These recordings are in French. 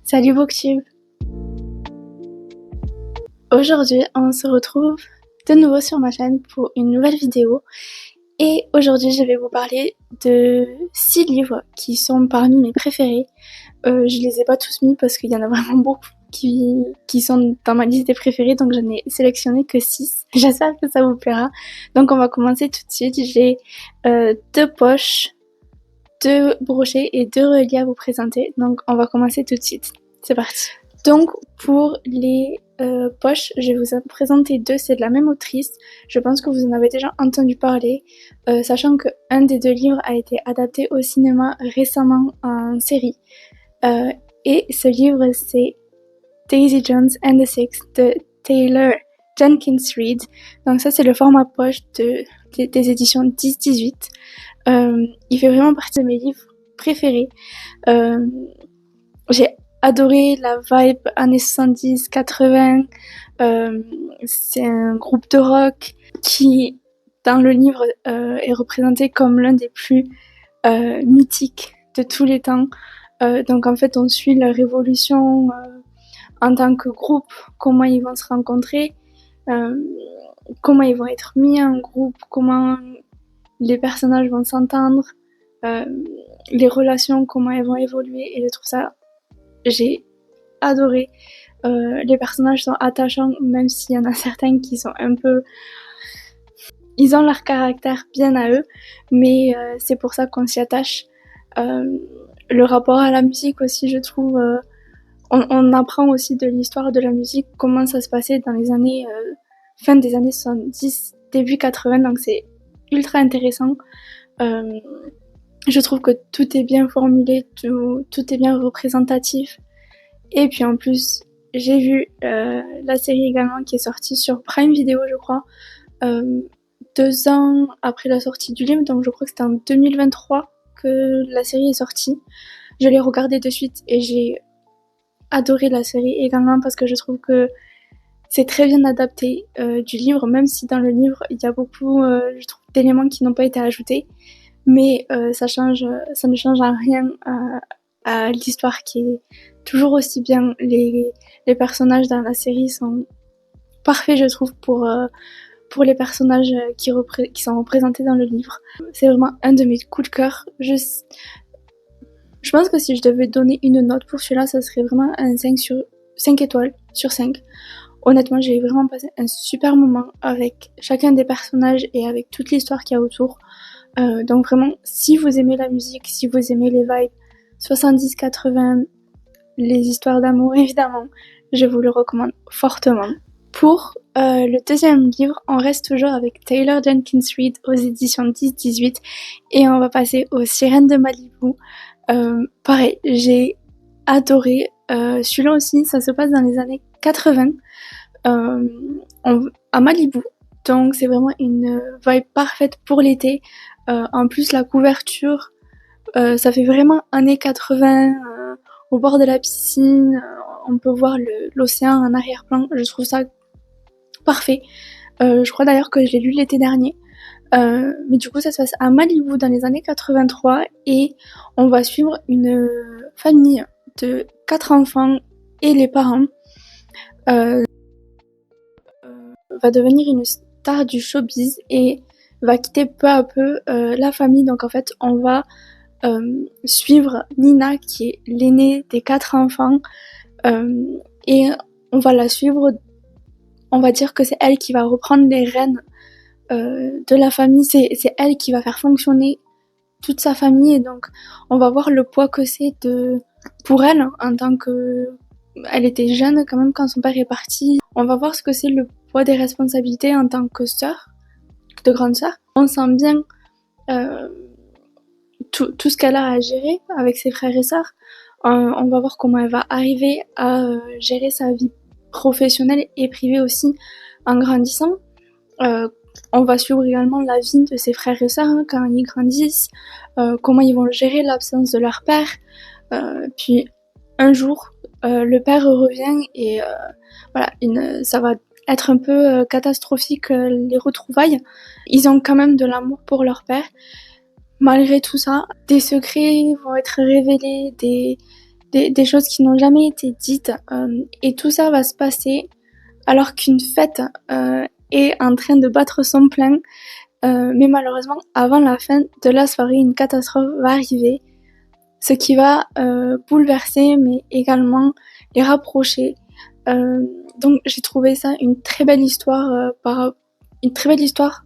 Salut Booktube. Aujourd'hui, on se retrouve de nouveau sur ma chaîne pour une nouvelle vidéo. Et aujourd'hui, je vais vous parler de 6 livres qui sont parmi mes préférés. Je les ai pas tous mis parce qu'il y en a vraiment beaucoup qui sont dans ma liste des préférés, donc j'en ai sélectionné que 6. J'espère que ça vous plaira. Donc on va commencer tout de suite. J'ai 2 poches, 2 brochets et 2 reliés à vous présenter. Donc on va commencer tout de suite. C'est parti. Donc pour les poches, je vais vous en présenter 2, c'est de la même autrice. Je pense que vous en avez déjà entendu parler, sachant que un des 2 livres a été adapté au cinéma récemment en série. Et ce livre, c'est Daisy Jones and the Six de Taylor Jenkins Reid. Donc ça, c'est le format poche des éditions 10-18. Il fait vraiment partie de mes livres préférés. J'ai adoré la vibe années 70-80. C'est un groupe de rock qui, dans le livre, est représenté comme l'un des plus mythiques de tous les temps. Donc en fait, on suit leur évolution en tant que groupe, comment ils vont se rencontrer, comment ils vont être mis en groupe, comment les personnages vont s'entendre, les relations, comment elles vont évoluer. Et je trouve ça, j'ai adoré. Les personnages sont attachants, même s'il y en a certains qui sont un peu... Ils ont leur caractère bien à eux, mais c'est pour ça qu'on s'y attache. Le rapport à la musique aussi, je trouve... On apprend aussi de l'histoire de la musique, comment ça se passait dans les années... fin des années 70, début 80, donc c'est ultra intéressant. Je trouve que tout est bien formulé, tout est bien représentatif. Et puis en plus, j'ai vu la série également qui est sortie sur Prime Video, je crois, 2 ans après la sortie du livre, donc je crois que c'était en 2023 que la série est sortie. Je l'ai regardée de suite et j'ai adoré la série également parce que je trouve que c'est très bien adapté du livre, même si dans le livre il y a beaucoup je trouve, d'éléments qui n'ont pas été ajoutés, mais ça ne change en rien à l'histoire qui est toujours aussi bien. Les personnages dans la série sont parfaits, je trouve, pour les personnages qui sont représentés dans le livre. C'est vraiment un de mes coups de cœur. Je pense que si je devais donner une note pour celui-là, ça serait vraiment un 5 étoiles sur 5. Honnêtement, j'ai vraiment passé un super moment avec chacun des personnages et avec toute l'histoire qu'il y a autour. Donc vraiment, si vous aimez la musique, si vous aimez les vibes 70-80, les histoires d'amour évidemment, je vous le recommande fortement. Pour le deuxième livre, on reste toujours avec Taylor Jenkins Reid aux éditions 10-18 et on va passer aux Sirènes de Malibu. Pareil, j'ai adoré. Celui-là aussi, ça se passe dans les années 80 à Malibu. Donc c'est vraiment une vibe parfaite pour l'été. En plus, la couverture, ça fait vraiment années 80, au bord de la piscine. On peut voir l'océan en arrière-plan. Je trouve ça parfait. Je crois d'ailleurs que je l'ai lu l'été dernier. Mais du coup, ça se passe à Malibu dans les années 83 et on va suivre une famille de 4 enfants et les parents. Va devenir une star du showbiz et va quitter peu à peu la famille. Donc en fait, on va suivre Nina qui est l'aînée des 4 enfants et on va la suivre. On va dire que c'est elle qui va reprendre les rênes de la famille. C'est elle qui va faire fonctionner toute sa famille et donc on va voir le poids que c'est pour elle en tant que... Elle était jeune quand même quand son père est parti. On va voir ce que c'est le poids des responsabilités en tant que sœur, de grande sœur. On sent bien tout ce qu'elle a à gérer avec ses frères et sœurs. On va voir comment elle va arriver à gérer sa vie professionnelle et privée aussi en grandissant. On va suivre également la vie de ses frères et sœurs quand ils grandissent, comment ils vont gérer l'absence de leur père. Puis un jour, le père revient et voilà, ça va être un peu catastrophique les retrouvailles. Ils ont quand même de l'amour pour leur père. Malgré tout ça, des secrets vont être révélés, des des choses qui n'ont jamais été dites. Et tout ça va se passer alors qu'une fête est en train de battre son plein. Mais malheureusement, avant la fin de la soirée, une catastrophe va arriver, ce qui va bouleverser, mais également les rapprocher. Donc j'ai trouvé ça une très belle histoire, une très belle histoire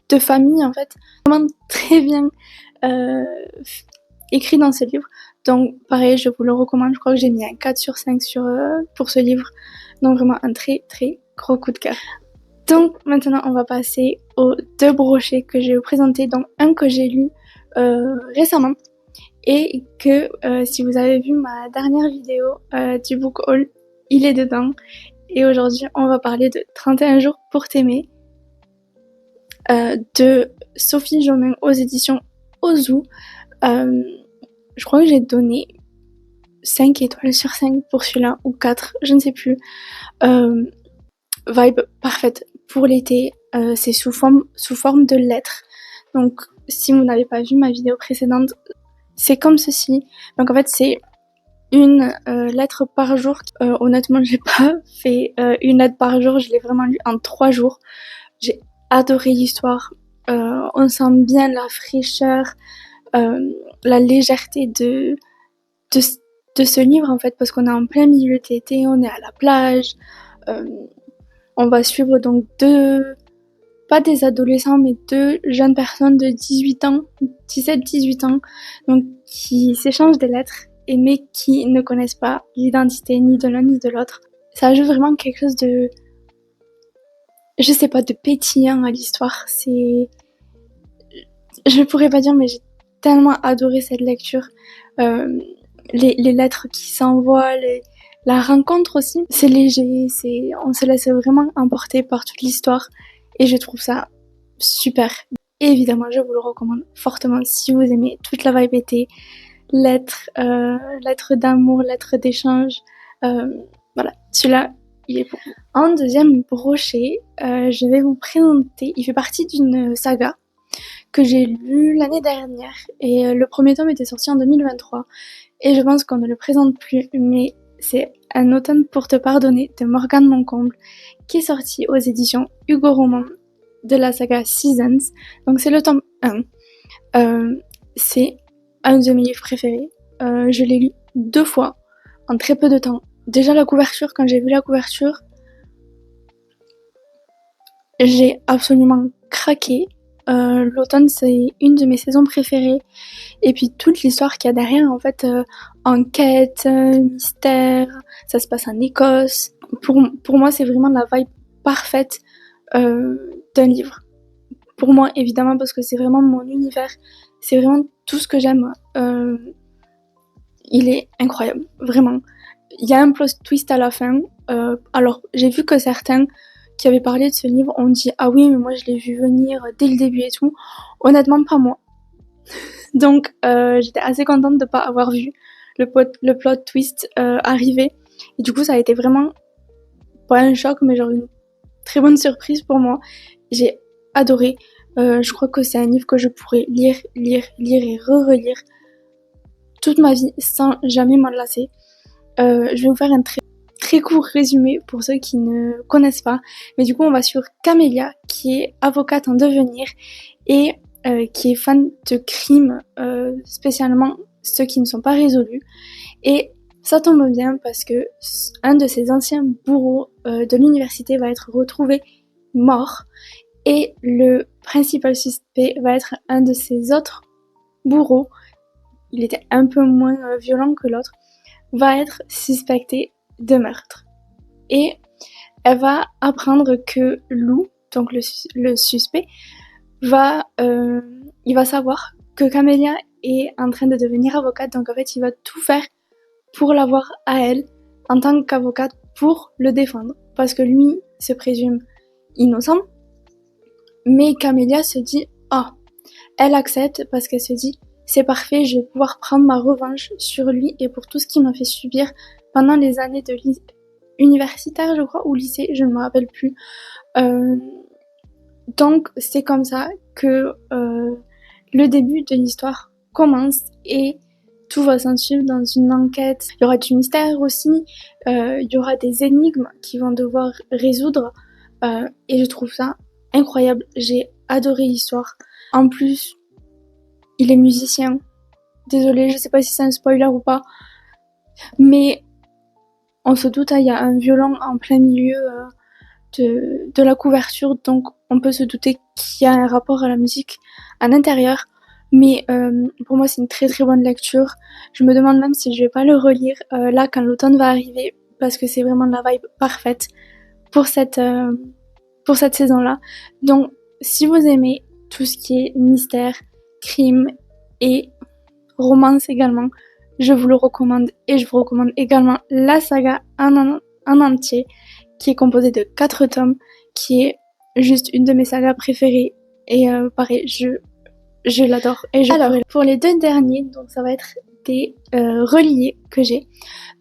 de famille en fait, vraiment très bien euh, écrit dans ce livre. Donc pareil, je vous le recommande, je crois que j'ai mis un 4 sur 5 pour ce livre. Donc vraiment un très très gros coup de cœur. Donc maintenant on va passer aux deux brochets que je vais vous présenter, donc un que j'ai lu récemment et que si vous avez vu ma dernière vidéo du book haul, il est dedans. Et aujourd'hui on va parler de 31 jours pour t'aimer de Sophie Jomain aux éditions Ozu. Je crois que j'ai donné 5 étoiles sur 5 pour celui-là, ou 4, je ne sais plus. Vibe parfaite pour l'été, c'est sous forme de lettres. Donc si vous n'avez pas vu ma vidéo précédente, c'est comme ceci. Donc en fait c'est une lettre par jour. Honnêtement j'ai pas fait une lettre par jour, je l'ai vraiment lu en 3 jours. J'ai adoré l'histoire, on sent bien la fraîcheur, la légèreté de ce livre en fait, parce qu'on est en plein milieu de l'été, on est à la plage, on va suivre donc pas des adolescents, mais deux jeunes personnes de 18 ans, 17-18 ans, donc qui s'échangent des lettres, mais qui ne connaissent pas l'identité ni de l'un ni de l'autre. Ça ajoute vraiment quelque chose de, je sais pas, de pétillant à l'histoire. Je pourrais pas dire, mais j'ai tellement adoré cette lecture. Les lettres qui s'envoient, la rencontre aussi, c'est léger, on se laisse vraiment emporter par toute l'histoire et je trouve ça super. Et évidemment, je vous le recommande fortement si vous aimez toute la vibe été, lettres d'amour, lettres d'échange. Voilà, celui-là, il est pour vous. En deuxième brochet, je vais vous présenter, il fait partie d'une saga que j'ai lu l'année dernière et le premier tome était sorti en 2023 et je pense qu'on ne le présente plus, mais c'est Un automne pour te pardonner de Morgane Moncomble qui est sorti aux éditions Hugo Roman de la saga Seasons. Donc c'est le tome 1. C'est un de mes livres préférés. Je l'ai lu 2 fois en très peu de temps. Déjà la couverture, quand j'ai vu la couverture, j'ai absolument craqué. L'automne c'est une de mes saisons préférées et puis toute l'histoire qu'il y a derrière en fait, enquête, mystère, ça se passe en Écosse. Pour moi c'est vraiment la vibe parfaite d'un livre. Pour moi évidemment parce que c'est vraiment mon univers, c'est vraiment tout ce que j'aime. Il est incroyable, vraiment. Il y a un plot twist à la fin. Alors j'ai vu que certains qui avaient parlé de ce livre ont dit ah oui mais moi je l'ai vu venir dès le début et tout. Honnêtement pas moi. Donc j'étais assez contente de pas avoir vu le plot twist arriver. Et du coup ça a été vraiment pas un choc mais genre une très bonne surprise pour moi. J'ai adoré. Je crois que c'est un livre que je pourrais lire et re-relire toute ma vie sans jamais m'en lasser. Je vais vous faire un très court résumé pour ceux qui ne connaissent pas. Mais du coup, on va sur Camélia, qui est avocate en devenir et qui est fan de crimes, spécialement ceux qui ne sont pas résolus. Et ça tombe bien parce que un de ses anciens bourreaux de l'université va être retrouvé mort et le principal suspect va être un de ses autres bourreaux. Il était un peu moins violent que l'autre, va être suspecté de meurtre. Et elle va apprendre que Lou, donc le suspect, il va savoir que Camélia est en train de devenir avocate, donc en fait il va tout faire pour l'avoir à elle en tant qu'avocate pour le défendre, parce que lui se présume innocent, mais Camélia se dit elle accepte parce qu'elle se dit c'est parfait, je vais pouvoir prendre ma revanche sur lui et pour tout ce qu'il m'a fait subir pendant les années de universitaire, je crois, ou lycée, je ne me rappelle plus. Donc c'est comme ça que le début de l'histoire commence et tout va s'en suivre dans une enquête. Il y aura du mystère aussi, il y aura des énigmes qu'ils vont devoir résoudre, et je trouve ça incroyable. J'ai adoré l'histoire. En plus, il est musicien. Désolée, je sais pas si c'est un spoiler ou pas, mais on se doute, il y a un violon en plein milieu de la couverture, donc on peut se douter qu'il y a un rapport à la musique à l'intérieur. Mais pour moi, c'est une très très bonne lecture. Je me demande même si je vais pas le relire là quand l'automne va arriver, parce que c'est vraiment la vibe parfaite pour cette saison-là. Donc, si vous aimez tout ce qui est mystère, crime et romance également, je vous le recommande, et je vous recommande également la saga en entier, qui est composée de 4 tomes, qui est juste une de mes sagas préférées. Et pareil, je l'adore. Et alors, pour les 2 derniers, donc ça va être des reliés que j'ai.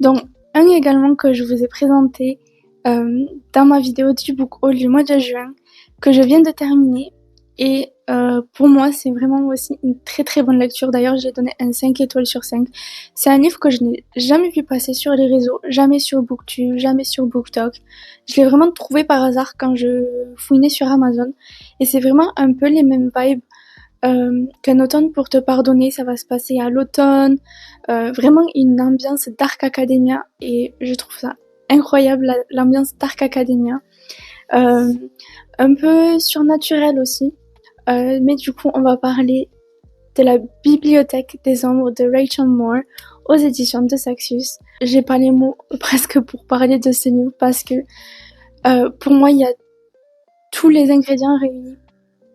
Donc, un également que je vous ai présenté dans ma vidéo du book haul du mois de juin, que je viens de terminer. Et pour moi, c'est vraiment aussi une très très bonne lecture. D'ailleurs, j'ai donné un 5 étoiles sur 5. C'est un livre que je n'ai jamais vu passer sur les réseaux, jamais sur Booktube, jamais sur BookTok. Je l'ai vraiment trouvé par hasard quand je fouinais sur Amazon. Et c'est vraiment un peu les mêmes vibes qu'un automne pour te pardonner. Ça va se passer à l'automne. Vraiment une ambiance Dark Academia. Et je trouve ça incroyable, l'ambiance Dark Academia. Un peu surnaturel aussi. Mais du coup, on va parler de la Bibliothèque des Ombres de Rachel Moore aux éditions de Saxus. J'ai pas les mots presque pour parler de ce livre, parce que pour moi, il y a tous les ingrédients réunis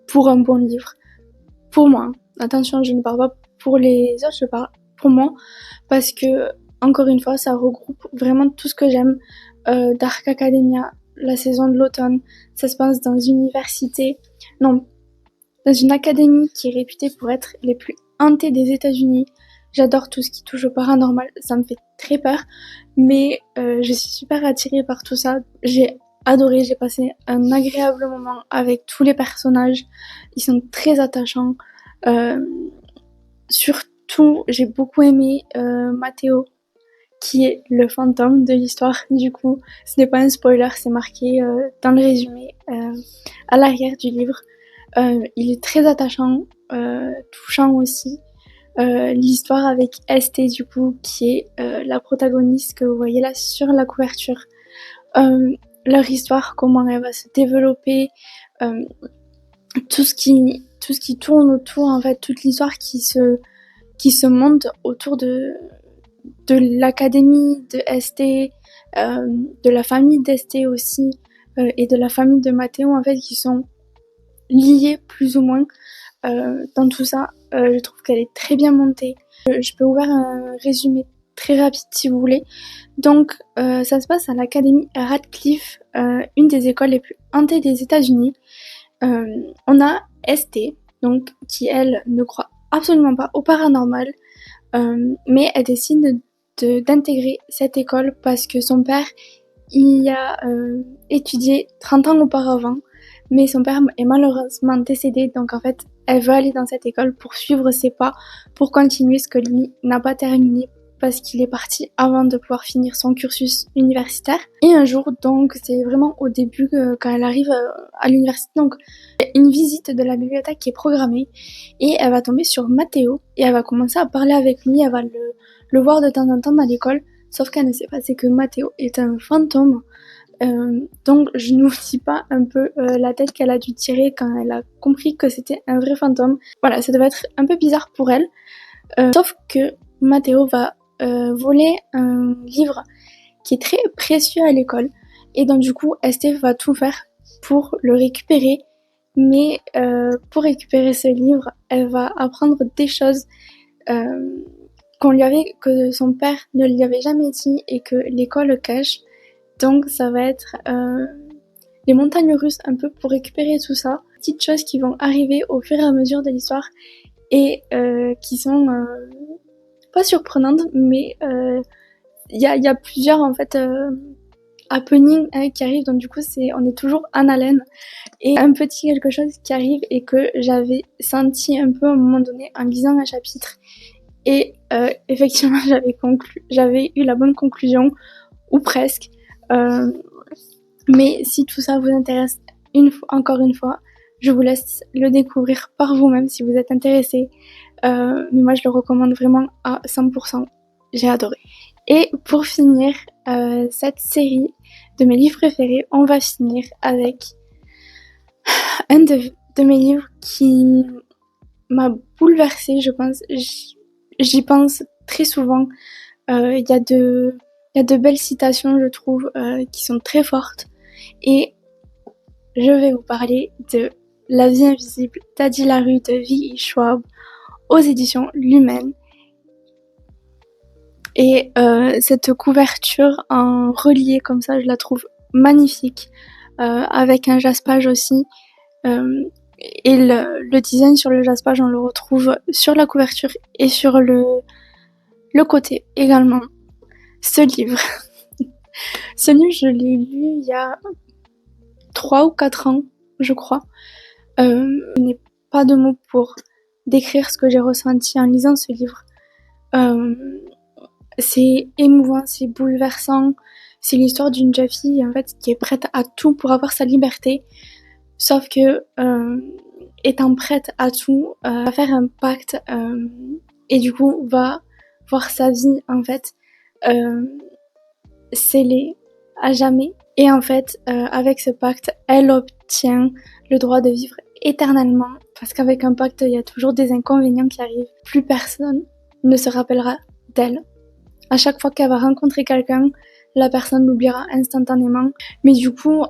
pour un bon livre. Pour moi, attention, je ne parle pas pour les autres, je parle pour moi, parce que, encore une fois, ça regroupe vraiment tout ce que j'aime. Dark Academia, la saison de l'automne, ça se passe dans une université, non, dans une académie qui est réputée pour être les plus hantées des États-Unis. J'adore tout ce qui touche au paranormal, ça me fait très peur, mais je suis super attirée par tout ça. J'ai adoré, j'ai passé un agréable moment avec tous les personnages, ils sont très attachants. Surtout, j'ai beaucoup aimé Matteo, qui est le fantôme de l'histoire. Du coup, ce n'est pas un spoiler, c'est marqué dans le résumé à l'arrière du livre. Il est très attachant, touchant aussi. L'histoire avec ST, du coup, qui est la protagoniste que vous voyez là sur la couverture. Leur histoire, comment elle va se développer, tout ce qui tourne autour, en fait, toute l'histoire qui se monte autour de l'académie de ST, de la famille d'ST aussi, et de la famille de Matteo, en fait, qui sont liés plus ou moins dans tout ça. Je trouve qu'elle est très bien montée. Je peux vous faire un résumé très rapide si vous voulez. Donc, ça se passe à l'académie Radcliffe, une des écoles les plus hantées des États-Unis. On a ST, donc, qui elle ne croit absolument pas au paranormal, mais elle décide d'intégrer cette école parce que son père y a étudié 30 ans auparavant, mais son père est malheureusement décédé, donc en fait elle veut aller dans cette école pour suivre ses pas, pour continuer ce que lui n'a pas terminé parce qu'il est parti avant de pouvoir finir son cursus universitaire. Et un jour, donc c'est vraiment au début, quand elle arrive à l'université, donc il y a une visite de la bibliothèque qui est programmée et elle va tomber sur Matteo et elle va commencer à parler avec lui, elle va le voir de temps en temps dans l'école, sauf qu'elle ne sait pas, c'est que Matteo est un fantôme. Donc je ne vous dis pas un peu la tête qu'elle a dû tirer quand elle a compris que c'était un vrai fantôme. Voilà, ça devait être un peu bizarre pour elle. Sauf que Matteo va voler un livre qui est très précieux à l'école. Et donc du coup, Estée va tout faire pour le récupérer. Mais pour récupérer ce livre, elle va apprendre des choses que son père ne lui avait jamais dit et que l'école cache. Donc ça va être les montagnes russes un peu pour récupérer tout ça. Petites choses qui vont arriver au fur et à mesure de l'histoire et qui sont pas surprenantes, mais il y a plusieurs en fait happenings qui arrivent, donc du coup on est toujours en haleine. Et un petit quelque chose qui arrive et que j'avais senti un peu à un moment donné en lisant un chapitre Et effectivement, j'avais eu la bonne conclusion, ou presque. Mais si tout ça vous intéresse, encore une fois, je vous laisse le découvrir par vous-même si vous êtes intéressé. Mais moi, je le recommande vraiment à 100%. J'ai adoré. Et pour finir cette série de mes livres préférés, on va finir avec un de mes livres qui m'a bouleversée, je pense. J'y pense très souvent. Il y a de belles citations, je trouve, qui sont très fortes. Et je vais vous parler de La vie invisible d'Adi Larue de V.E. Schwab aux éditions Lumen. Et cette couverture en relié comme ça, je la trouve magnifique, avec un jaspage aussi. Et le design sur le jaspage, on le retrouve sur la couverture et sur le côté également. Ce livre, je l'ai lu il y a 3 ou 4 ans, je crois. Je n'ai pas de mots pour décrire ce que j'ai ressenti en lisant ce livre. C'est émouvant, c'est bouleversant. C'est l'histoire d'une jeune fille en fait qui est prête à tout pour avoir sa liberté, sauf que étant prête à tout, va faire un pacte et du coup va voir sa vie en fait scellée à jamais. Et en fait, avec ce pacte, elle obtient le droit de vivre éternellement, parce qu'avec un pacte, il y a toujours des inconvénients qui arrivent. Plus personne ne se rappellera d'elle. À chaque fois qu'elle va rencontrer quelqu'un, la personne l'oubliera instantanément. Mais du coup,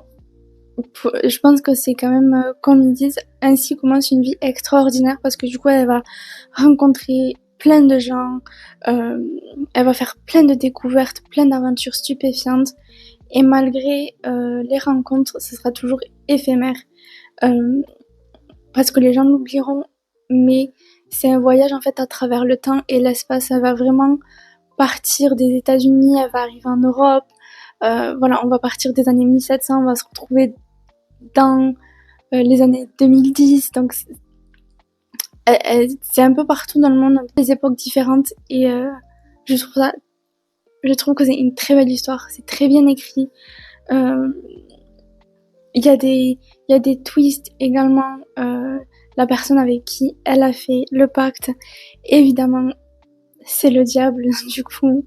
je pense que c'est quand même, comme ils disent, ainsi commence une vie extraordinaire, parce que du coup, elle va rencontrer plein de gens, elle va faire plein de découvertes, plein d'aventures stupéfiantes. Et malgré les rencontres, ce sera toujours éphémère. Parce que les gens l'oublieront. Mais c'est un voyage en fait à travers le temps et l'espace. Elle va vraiment partir des États-Unis, elle va arriver en Europe. Voilà, on va partir des années 1700, on va se retrouver dans les années 2010. Donc c'est un peu partout dans le monde, des époques différentes. Et je trouve que c'est une très belle histoire. C'est très bien écrit. Il y a des twists également. La personne avec qui elle a fait le pacte, évidemment, c'est le diable. Du coup,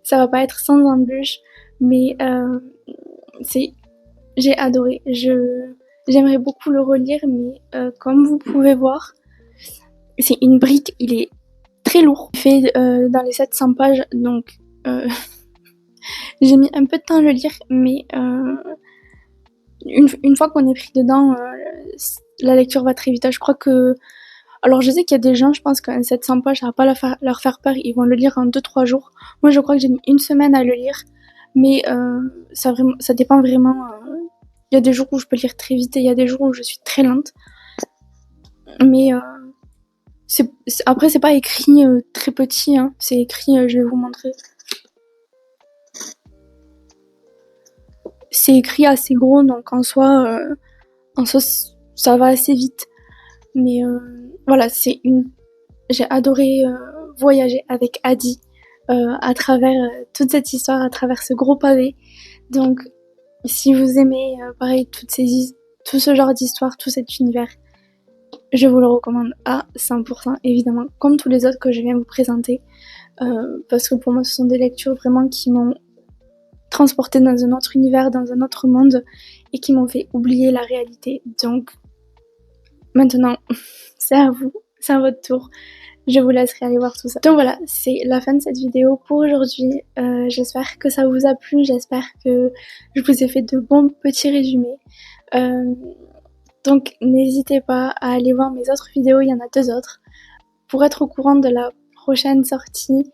ça va pas être sans embûche, mais j'ai adoré. J'aimerais beaucoup le relire, mais comme vous pouvez voir, c'est une brique. Il est très lourd. Il fait dans les 700 pages, donc j'ai mis un peu de temps à le lire, mais une fois qu'on est pris dedans, la lecture va très vite. Je crois que... Alors je sais qu'il y a des gens, je pense qu'un 700 pages, ça va pas leur faire peur, ils vont le lire en 2-3 jours. Moi je crois que j'ai mis 1 semaine à le lire, mais ça dépend vraiment. Il y a des jours où je peux lire très vite et il y a des jours où je suis très lente. Mais après c'est pas écrit très petit, hein. C'est écrit, je vais vous montrer. C'est écrit assez gros, donc en soi ça va assez vite. Mais voilà, j'ai adoré voyager avec Adi à travers toute cette histoire, à travers ce gros pavé. Donc, si vous aimez pareil tout ce genre d'histoire, tout cet univers, je vous le recommande à 100%, évidemment, comme tous les autres que je viens vous présenter, parce que pour moi, ce sont des lectures vraiment qui m'ont transporté dans un autre univers, dans un autre monde, et qui m'ont fait oublier la réalité. Donc, maintenant, c'est à vous, c'est à votre tour. Je vous laisserai aller voir tout ça. Donc voilà, c'est la fin de cette vidéo pour aujourd'hui. J'espère que ça vous a plu, j'espère que je vous ai fait de bons petits résumés. Donc n'hésitez pas à aller voir mes autres vidéos, il y en a 2 autres. Pour être au courant de la prochaine sortie,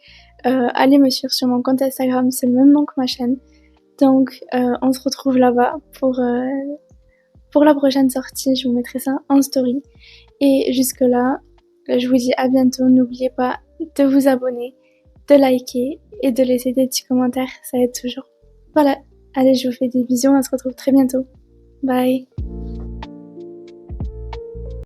allez me suivre sur mon compte Instagram, c'est le même nom que ma chaîne. Donc on se retrouve là-bas pour la prochaine sortie, je vous mettrai ça en story. Et jusque là, je vous dis à bientôt, n'oubliez pas de vous abonner, de liker et de laisser des petits commentaires, ça aide toujours. Voilà, allez je vous fais des bisous, on se retrouve très bientôt. Bye.